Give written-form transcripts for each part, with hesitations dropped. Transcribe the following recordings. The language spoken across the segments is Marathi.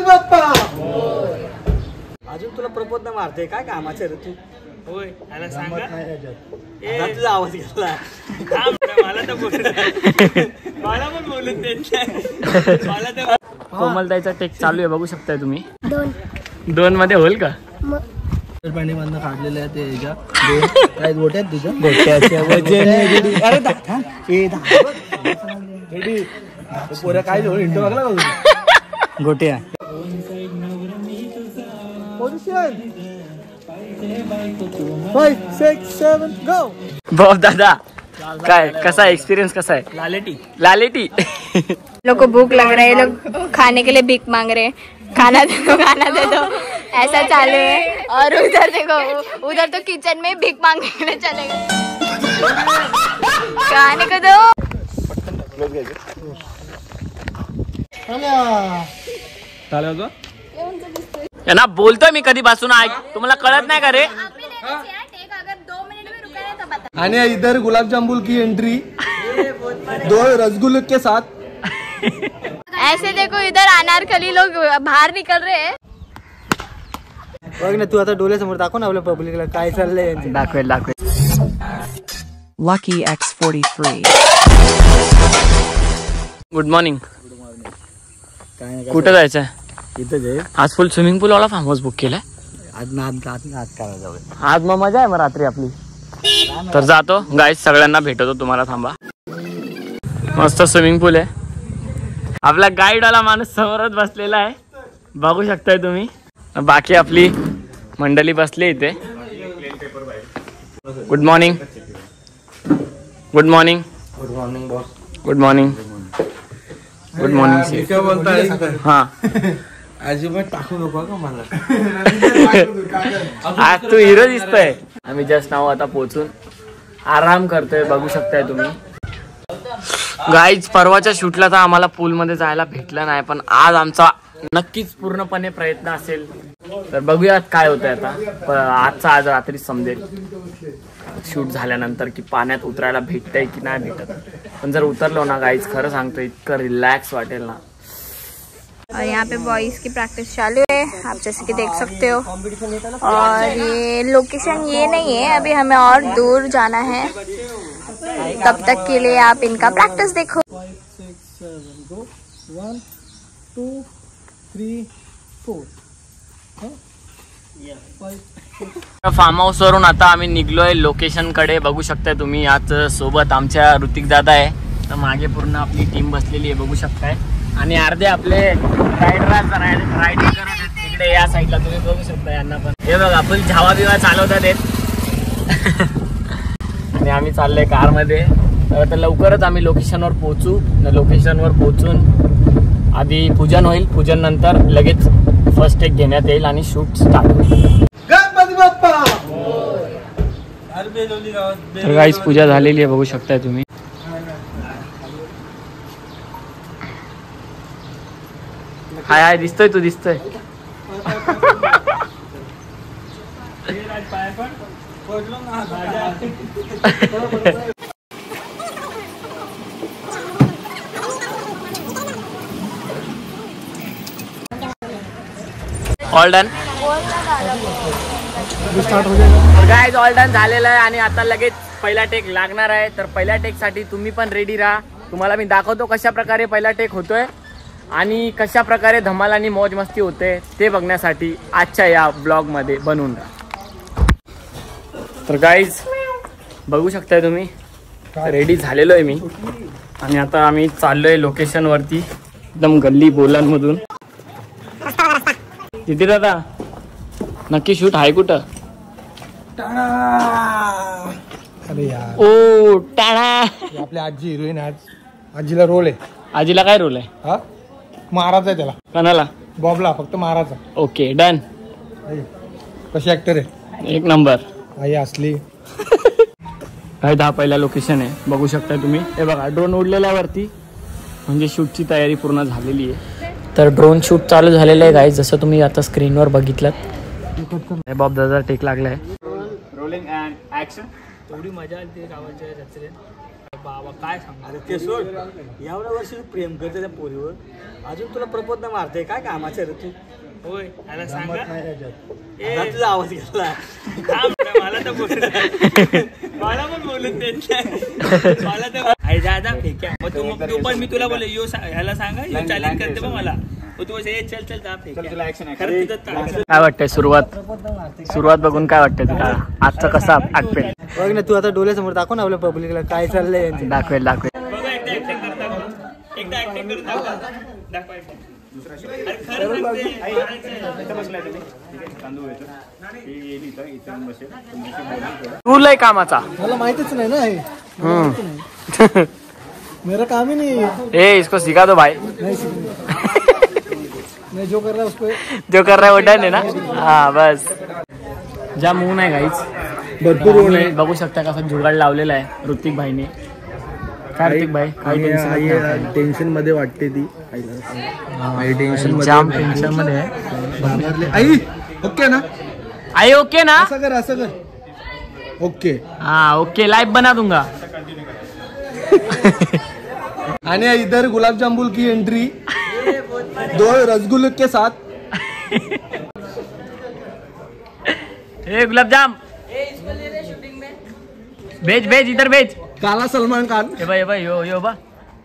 बाप्पा. अजून तुला प्रपोज न मारते काय कामाचे रे तू. होय याला सांगा तुझा आवाज घेतला मला तर मला पण बोलून देत नाही मला तर. कोमलताईचा टेक चालू आहे बघू शकताय तुम्ही. 2 मध्ये होईल का. पाणी मधनं काढलेलं आहे ते काय गोट्यात तुझ्या गोट्या काय इंटो लागला गोट्या. भाऊ दादा काय कसा एक्सपीरियंस कसा है. लालेटी लोग को भूख लग रहा है, ये लोग खाने के लिए भीख मांग रहे हैं. खाना दे दो ऐसा चालू है. और उधर देखो, उधर तो किचन में भीख मांगने के लिए चले गए. खाने को दो. ना बोलतोय मी कधीपासून. तुम्हाला कळत नाही का रे. आणि इधर गुलाब जामुन की एंट्री 2 रसगुल्ले के साथ. ऐसे देखो इधर अनारकली लोग बाहर निकल रहे हैं. बघ ना तू आता डोळ्यासमोर दाखव ना आपल्या पब्लिकला काय चाललंय. दाखवेल. Lucky X43. Good morning. कुठं जायचंय. इथं जे आज फुल स्विमिंग पूल वाला फार्म हाऊस बुक केलाय. आज नाद करायला जाऊ. आज मग मजा आहे मग रात्री आपली. तर जातो गाईज सगळ्यांना भेटतो तुम्हाला. थांबा. मस्त स्विमिंग पूल आहे. आपला गाईड वाला माणूस समोरच बसलेला आहे बघू शकताय तुम्ही. बाकी आपली मंडळी बसली इथे. Good morning. Good morning. Good morning boss. Good morning. Good morning. हा अजिबात टाकू नको का मला. आज तू हिरो दिसतोय. आम्ही जस्ट नाव आता पोहोचून आराम करतोय बघू शकताय तुम्ही. गाईज परवाच्या शूटला तर आम्हाला पूल मध्ये जायला भेटलं नाही, पण आज आमचा नक्कीच पूर्णपणे प्रयत्न असेल. तर बघूयात काय होतंय आता. आज रात्री समजेल शूट झाल्यानंतर की पाण्यात उतरायला भेटतंय की नाही भेटत. पण जर उतरलो ना गाईज खरं सांगतो इतकं रिलॅक्स वाटेल ना. और यहाँ पे बॉयज की प्रैक्टिस चालू है आप जैसे कि देख सकते हो. और ये लोकेशन ये नहीं है, अभी हमें और दूर जाना है. तब तक के लिए आप इनका प्रैक्टिस देखो. 5 6 7 go 1 2 3 4. फार्म हाऊस वरून आता आम्ही निघलोय लोकेशन कडे. बघू शकताय तुम्ही. आज सोबत आमच्या ऋतिक दादा आहे. तर मागे पूर्ण आपली टीम बसलेली आहे बघू शकताय. आणि अर्धे आपले रायडिंग करत आहेत तिकडे या साईडला तुम्ही बघू शकता. यांना पण हे बघा आपण झावा बिवा चालवतात आहेत. आणि आम्ही चाललोय कार मध्ये. तर लवकरच आम्ही लोकेशनवर पोहोचू. लोकेशनवर पोहोचून आधी पूजन होईल. पूजन नंतर लगेच फर्स्ट टेक घेण्यात येईल आणि शूट स्टार्ट होईल. गणपती बाप्पा. तर गाईस पूजा झालेली आहे बघू शकताय तुम्ही. हाय हाय दिसतोय तू दिसतोय. All done. Guys all done झालेलं आहे आणि आता लगेच पहिला टेक लागणार आहे. तर पहिल्या टेक साठी तुम्ही पण रेडी राहा. तुम्हाला मी दाखवतो कशा प्रकारे पहिला टेक होतोय आणि कशा प्रकारे धमाल आणि मौज मस्ती होते ते बघण्यासाठी आजच्या या ब्लॉग मध्ये बनवून राहा. तर गाईज बघू शकताय तुम्ही रेडी झालेलो आहे मी. आणि आता आम्ही चाललोय लोकेशन वरती एकदम गल्ली बोलांमधून. तिथे दादा नक्की शूट आहे कुठं. अरे यार ओ टाळा. आपली आजी हिरोईन. आज आजीला रोल आहे. आजीला काय रोल आहे. हा महाराज आहे त्याला. कोणाला. बॉबला फक्त महाराज. Okay done. कशी ऍक्टर आहे. एक नंबर. आई असली काय. 10 पहिला लोकेशन आहे बघू शकता तुम्ही. हे बघा ड्रोन उडलेल्या वरती म्हणजे शूटची तयारी पूर्ण झालेली आहे. तर ड्रोन शूट चालू झालेलं आहे गाईज जसं तुम्ही आता स्क्रीनवर बघितलं. बॉब दादा टेक लागलाय. Rolling and action. एवढी मजा आली गावाच्या बाबा काय सांग. अरे ते सोड, एवढ्या वर्षी तू प्रेम करते त्या पोरीवर, अजून तुला प्रपोज नाही मारते, काय कामाचं रे तू? होय याला सांगा. आता तुझा आवाज घेतला. मला तर बोलत मला पण बोलत देत नाही. मला तर आई दादा फेक्या. मग तू पण मी तुला बोल यो ह्याला सांगा यो चॅलेंज करते बघ मला. तू चल चल जा फेक्या. काय वाटतंय सुरुवात बघून काय वाटतंय तुला आजचा कसा आटपेल? बघ ना तू आता डोळ्यासमोर दाखव ना आपल्या पब्लिकला काय चाललंय. दाखवेल बघा एकदा ऍक्टिंग करता बघ. एकदा ऍक्टिंग करून दाखवा एकदा. अरे खरं तू लय कामाचा. मला माहितीच नाही ना हे. मेरा काम ही नहीं है. ए इसको सिखा दो भाई. मैं जो कर रहा है उसको जो कर रहा है वो डन है ना. हा बस. जाम ऊन आहे गाईच, भरपूर ऊन आहे. बघू शकता कसा जुगाड लावलेला आहे ऋतिक भाईने. काय ऋतिक भाई टेन्शन मध्ये वाटते ती. टेन्शन जाम टेन्शन मध्ये आहे. आई ओके ना, आई ओके ना. असं कर ओके. हाँ ओके लाइव बना दूंगा. आणि इधर गुलाब जामुन की एंट्री 2 रसगुल्ले के साथ. ए गुलाब जाम भेज भेज इधर भेज. काला सलमान खान. ये भाई यो बा.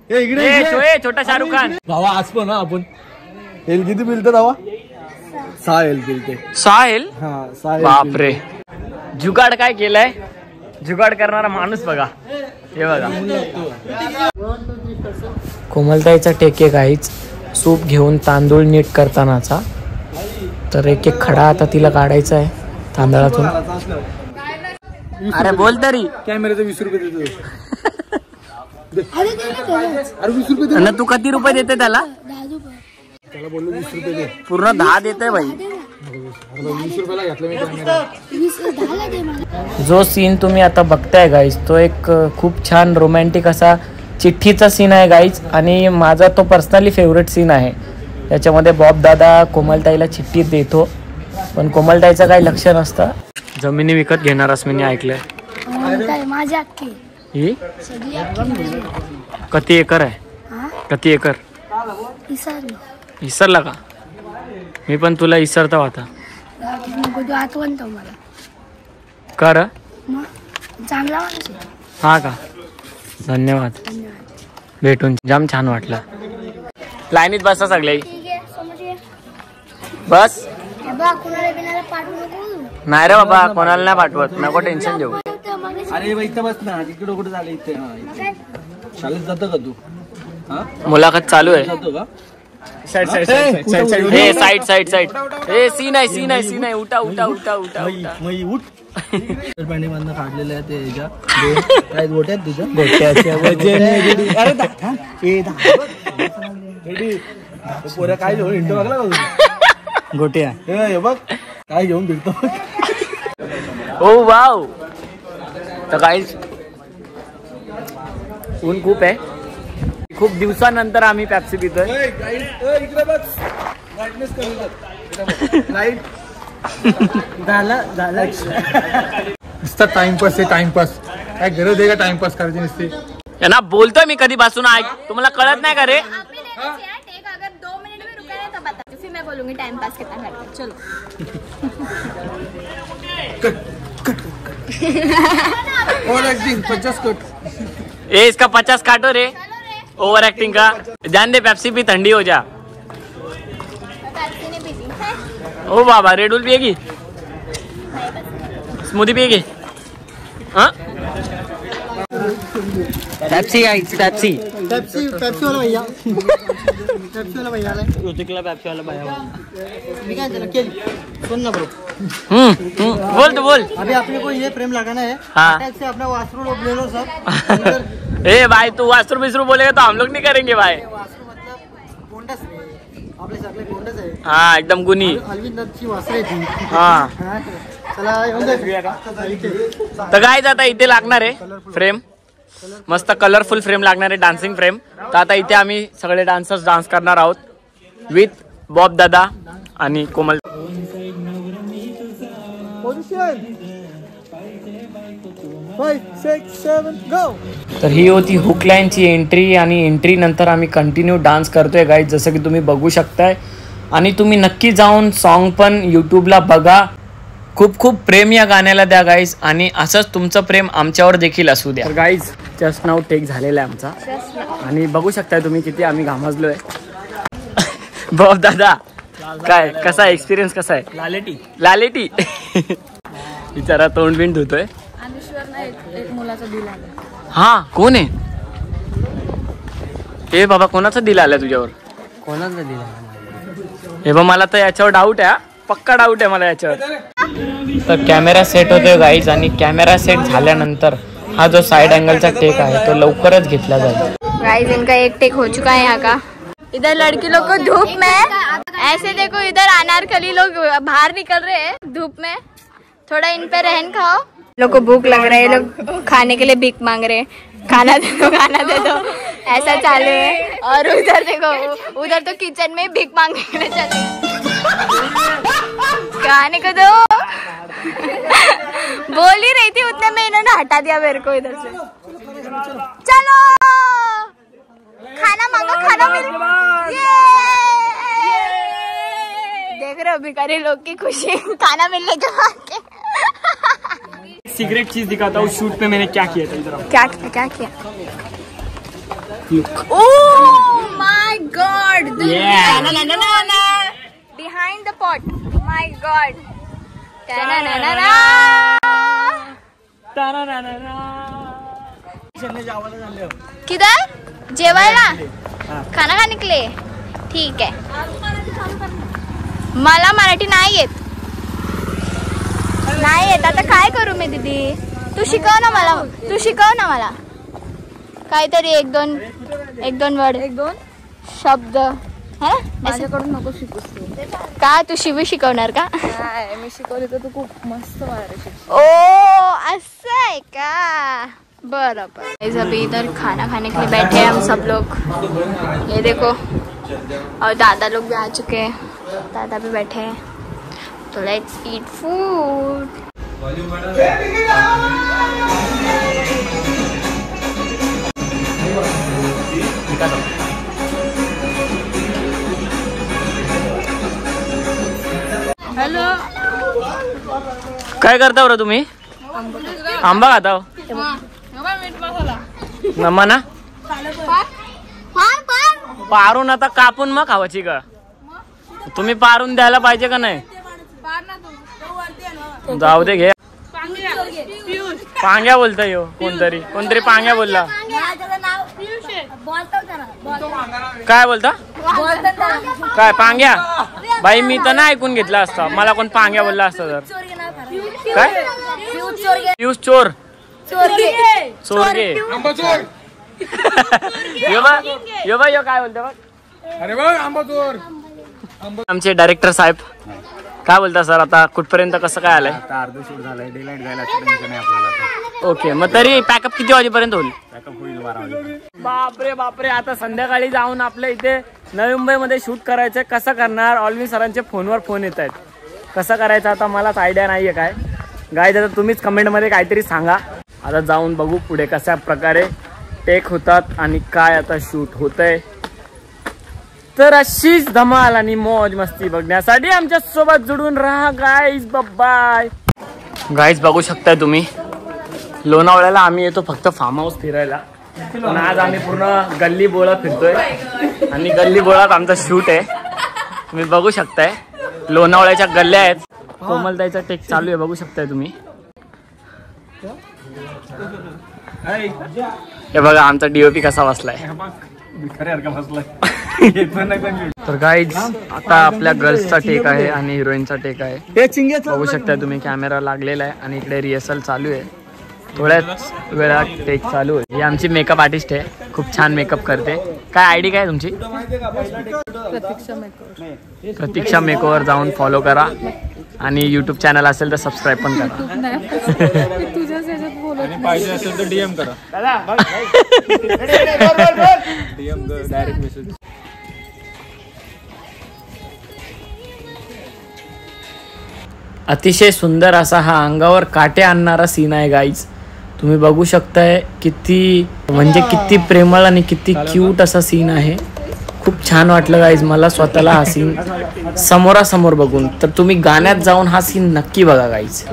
हे इकडे ए छोटा शाहरुख खान. भावा आज पण ना आपण एल किती पिलते भावा? 6 एल पिलते. 6 एल. हा 6 एल. बापरे. जुगाड काय केलाय, जुगाड करणारा माणूस बघा. हे बघा कोमलताईचा टेके गाईच. सूप घेऊन तांदूळ नीट करतानाचा. तर एक एक खडा आता तिला काढायचा आहे तांदळातून. अरे बोल तरी. कॅमेऱ्याचे 20 रुपये देतो. अरे 20 रुपये ना तू किती रुपये देते त्याला? त्याला बोललो 20 रुपये दे. पूर्ण 10 देते भाई. 20 रुपयाला घेतलं मी कॅमेरा. जो सीन तुम्ही आता बघताय गाईज तो एक खूप छान रोमॅन्टिक असा चिठ्ठीचा सीन आहे गाईज. आणि माझा तो पर्सनली फेवरेट सीन आहे. त्याच्यामध्ये बॉब दादा कोमलताईला चिठ्ठी देतो, पण कोमलताईचं काही लक्ष नसतं. जमिनी विकत घेणार असं मी ऐकलंय. ही किती एकर आहे? किती एकर? इसरला का? मी पण तुला इसरता होता. कर चांगला. हा का? धन्यवाद. भेटून जाम छान वाटलं. लाईनीत बसा सगळे. बस नाही रे बाबा, कोणाला नाही पाठवत. नको टेन्शन घेऊ. अरे इथं बस ना. तिकडे कुठे झालं इथे? शाळेत जातो का तू? मुलाखत चालू आहे. जातो का? साइड ए सीन आहे. उठा उठ. पाणी मधनं काढलेलं आहे ते ह्याच्या काय गोट्यात तुझ्या पोऱ्या काय घेऊन इंटो बघला का? गोट्या हे बघ काय घेऊन फिरतो. ओ वाव. तर गाईज ऊन खूप आहे. खूप दिवसानंतर आम्ही पेप्सी पितोय. लाईट झाला नुसता टाइमपास आहे. टाइमपास काय गरज आहे का टाइमपास करायची नुसती? यांना बोलतोय मी कधीपासून. तुम्हाला कळत नाही का रे? अगर 2 मिनट में रुका है तो बता, फिर मैं बोलूंगी टाइम पास कितना करते. चलो और एक्टिंग 50 कट. ए इसका 50 काटो रे. ओवर एक्टिंग का ध्यान दे. पेप्सी भी ठंडी हो जा. ओ बाबा रेड बुल पिएगी? स्मूदी पिएगी? हाँ पेप्सी पेप्सी वाला भैया. पेप्सी वाला भैया ऋतिकला पेप्सी वाला भैया. मी काय झालं केली. सुन ना ब्रो. बोल तो बोल. अभी अपने को ये फ्रेम लगाना है. हाँ. से अपना वाशरूम ले लो सर. ए भाई तू वास्त्र बिस्रू बोलेगा तो हम लोग नहीं करेंगे भाई. वाशरूम मतलब गोंडस आपले सगळे गोंडस आहे. हाँ एकदम गुनी. अरविंदची वासरे ती. हाँ चला येऊन जा. तर गाईज आता इथे लागणार आहे फ्रेम. मस्त कलरफुल फ्रेम लागणार आहे, डान्सिंग फ्रेम. तर आता इथे आम्ही सगळे डान्सर्स डान्स करणार आहोत विथ बॉब दादा आणि कोमल. Position 5, 6, 7, go. तर ही होती हुक लाईनची एंट्री आणि एंट्री नंतर आम्ही कंटिन्यू डान्स करतोय गाईज, जसं की तुम्ही बघू शकताय. आणि तुम्ही नक्की जाऊन सॉन्ग पण यूट्यूबला बघा. खूप खूप प्रेम या गाण्याला द्या गाईज, आणि असंच तुमचं प्रेम आमच्यावर देखील असू द्या. तर गाईज जस्ट नाव टेक झालेला आहे आमचा, आणि बघू शकताय तुम्ही किती आम्ही घामजलोय. बॉब दादा काय कसा एक्सपिरियन्स कसा आहे? लालेटी लालेटी बिचारा तोंड बिंड धुतोय. हा कोण आहे? हे बाबा कोणाचा दिल आलाय तुझ्यावर? कोणाचा दिला? हे बा मला तर याच्यावर डाऊट आहे, पक्का डाऊट आहे मला याच्यावर. तर कॅमेरा सेट होतोय गाईज, आणि कॅमेरा सेट झाल्यानंतर हा जो साइड अँगलचा टेक आहे तो लवकरच घेतला जाईल. गाइस इनका एक टेक हो चुका है यहाँ का. इधर लड़की लोग को धूप में ऐसे देखो, इधर अनारकली लोग बाहर निकल रहे हैं धूप में. थोड़ा इन पे रहन खाओ. लोग को भूख लग रहा है, लोग खाने के लिए भीख मांग रहे हैं. खाना दे दो, खाना दे दो, ऐसा चालू है. और उधर देखो, उधर तो किचन में भीख मांगने के लिए चले खाने को दो. बोल ही रही थी उतने में इन्होंने हटा दिया मेरे को इधर से. चलो खाना मांगो, खाना मिल. देख रहे हो भिखारी लोग की खुशी खाना मिलने के बाद. सीक्रेट चीज दिखाता हूँ शूट पे मैंने क्या किया था. इधर क्या किया? Oh my god, behind the pot. My god. किधर जेवायला? खाना खाने के लिए. ठीक आहे. मला मराठी नाही येत. आता काय करू मी दीदी? तू शिकव ना मला काहीतरी एक दोन वर्ड, एक दोन शब्द. माझ्याकडून नको शिकूस का? तू शिकवणार का? मी शिकवली तर तू खूप मस्त मराठी शिकव. ओ असं आहे का? बराबर. अभी इधर खाना खाने के लिए बैठे हैं हम सब लोग. ये देखो, और दादा लोग भी आ चुके हैं. दादा भी बैठे हैं. तो लेट्स ईट फूड. हॅलो, काय करता बरं तुम्ही? आंबा खाता? नम्मा ना पारून आता कापून मग खावायची का? तुम्ही पारून द्यायला पाहिजे का नाही? जाऊ दे घे. पांग्या बोलता यो कोणतरी पांग्या बोलला. काय बोलता? काय पांग्या? बाई मी तर नाही ऐकून घेतला असता. मला कोण पांग्या बोलला असता तर. काय पियुष चोर? चोरगे. यो काय बोलतो बघ. अरे बघ आंबा चोर. आमचे डायरेक्टर साहेब काय बोलता सर? आता कुठपर्यंत कसं काय आलंय? अर्ध शूट झालंय, डेलाईट जायला आपल्याला. ओके, मग तरी पॅकअप किती वाजेपर्यंत होईल? पॅकअप होईल 12 वाजेपर्यंत. बापरे, आता संध्याकाळी जाऊन आपल्या इथे नवी मुंबईमध्ये शूट करायचंय. कसं करणार? ऑलविन सरांचे फोनवर फोन येत आहेत. कसं करायचं आता मलाच आयडिया नाहीये काय. गाईज आता तुम्हीच कमेंटमध्ये काहीतरी सांगा. आता जाऊन बघू पुढे कशा प्रकारे टेक होतात आणि काय आता शूट होतंय. तर अशीच धमाल आणि मौज मस्ती बघण्यासाठी आमच्या सोबत जुडून राहा गाईज. बाय. गाईज बघू शकताय तुम्ही, लोणावळ्याला आम्ही येतो फक्त फार्म हाऊस फिरायला, पण आज आम्ही पूर्ण गल्ली बोळा फिरतोय आणि गल्ली बोळात आमचा शूट आहे. तुम्ही बघू शकताय लोणावळ्याच्या गल्ल्या आहेत. कोमलताईचा टेक चालू आहे, बघू शकताय तुम्ही. हे बघा आमचा डीओपी कसा बसलाय. तर गाईज आता आपल्या गर्ल्सचा टेक आहे आणि हिरोईनचा टेक आहे. बघू शकता तुम्ही, कॅमेरा लागलेला आहे आणि इकडे रिहर्सल चालू आहे. थोड्याच वेळात टेक चालू आहे. ही आमची मेकअप आर्टिस्ट आहे, खूप छान मेकअप करते. काय आयडी काय तुमची? प्रतीक्षा मेकओव्हर. जाऊन फॉलो करा आणि यूट्यूब चॅनल असेल तर सबस्क्राईब पण करा. पाहिजे असेल तर डीएम करा. DM direct message. अतिशय सुंदर असा हा अंगावर काटे आणणारा सीन आहे गाईज. तुम्ही बघू शकताय किती म्हणजे किती प्रेमळ आणि किती क्यूट असा सीन आहे. खूप छान वाटलं गाईज मला स्वतःला हा सीन समोरासमोर बघून. तर तुम्ही गाण्यात जाऊन हा सीन नक्की बघा गाईज.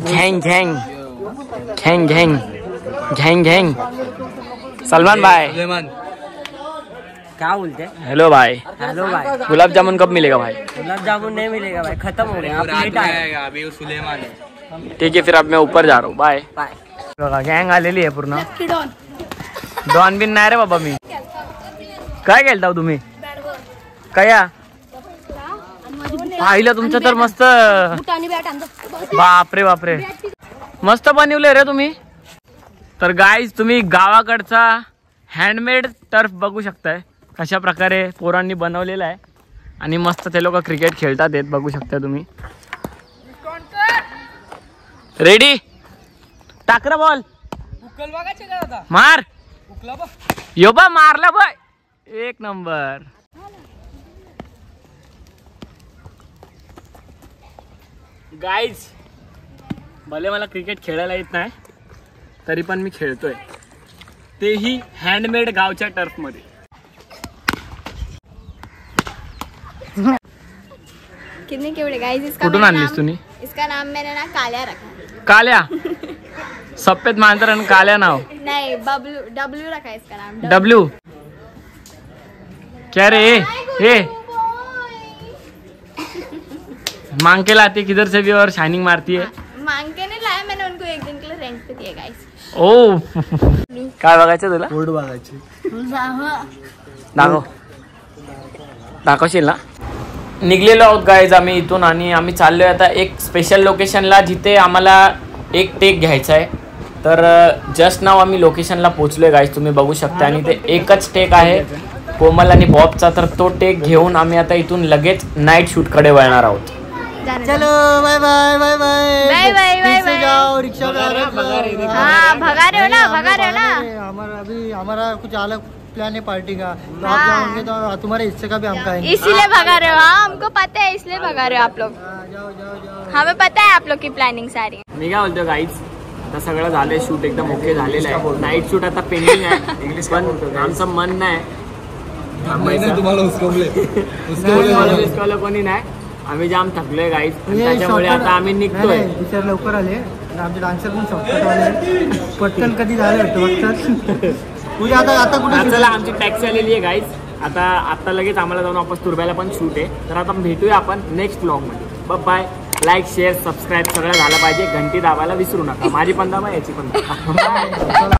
झँग झँग झँग झँग झँग झँग. सलमान भाई क्या बोलते? हेलो भाई. हेलो भाई. गुलाब जामुन कब मिलेगा भाई? गुलाब जामुन नहीं मिलेगा भाई, खत्म हो गया. अभी सुलेमान है. ठीक है फिर अब मैं ऊपर जा रहा हूँ. बाय. बाय. बघा गँग आलेली आहे पूर्ण. डॉन बिन नाही रे बाबा मी. काय खेळता तुम्ही? कया पाहिलं तुमचं तर मस्त. बापरे बापरे मस्त बनवले रे तुम्ही. तर गाईज तुम्ही गावाकडचा हँडमेड टर्फ बघू शकताय कशा प्रकारे पोरांनी बनवलेला आहे. आणि मस्त ते लोक क्रिकेट खेळतात येत बघू शकता तुम्ही. रेडी टाकरा बॉल मार. यो बा मारला बाय. एक नंबर. गाईज भले मला क्रिकेट खेळायला येत नाही तरी पण मी खेळतोय तेही हँडमेड गावच्या टर्फ मध्ये. कितने केवड़े गाइस. इसका कुठून आणलीस तुम्ही? इसका नाम मैंने ना काल्या रखा. काल्या सफेद मांजर आणि काल्या नाव. नहीं बबलू डब्लू रखा है इसका नाम. डब्ल्यू क्या रे ये मांग के लाती किधर से भी और शाइनिंग मारती है. मांग के नहीं लाया, मैंने उनको एक दिन के लिए रेंट पे दिया गाइस. ओ काय बघायचं तुला? बोर्ड बघायची. दाखवशील ना. निघलेलो आहोत गाईज आम्ही इथून आणि आम्ही चाललोय आता एक स्पेशल लोकेशनला जिथे आम्हाला एक टेक घ्यायचा आहे. तर जस्ट नाव आम्ही लोकेशनला पोहोचलोय गाईज तुम्ही बघू शकता. आणि ते एकच टेक आहे कोमल आणि बॉबचा. तर तो टेक घेऊन आम्ही आता इथून लगेच नाईट शूटकडे वळणार आहोत. चलो bye bye bye bye. Bye bye bye bye. जाओ रिक्शा में. हाँ भगा रहे हो ना, भगा रहे हो ना. हमारा अभी हमारा कुछ अलग प्लान है पार्टी का. तो आप जाओगे तो तुम्हारे हिस्से का भी हम खाएंगे. इसीलिए भगा रहे हो. हाँ हमको पता है इसलिए भगा रहे हो आप लोग. जाओ जाओ जाओ. हमें पता है आप लोग की प्लॅनिंग सारी. मी काय बोलतो गाईज आता सगळं झालंय. शूट एकदम ओके झालेलं आहे. नाईट शूट आता पेंडिंग आहे. इंग्लिश पण आमचं मन नाही कोणी नाही. आम्ही जाम थकलोय गाईज. त्याच्यामुळे आता आम्ही निघतोय. टीचर लवकर आले. आमचे डान्सर पण शॉर्टकट वाले पटकन कधी झाले वाटतं. उद्या आता कुठे चला आमची टॅक्सी आलेली आहे गाईज. आता लगेच आम्हाला जाऊन वापस तुर्ब्याला पण शूट आहे. तर आता भेटूया आपण नेक्स्ट ब्लॉगमध्ये. बाय. लाईक शेअर सबस्क्राईब सगळं झालं पाहिजे. घंटी दाबायला विसरू नका. माझी पण दाबा याची पण दाबा.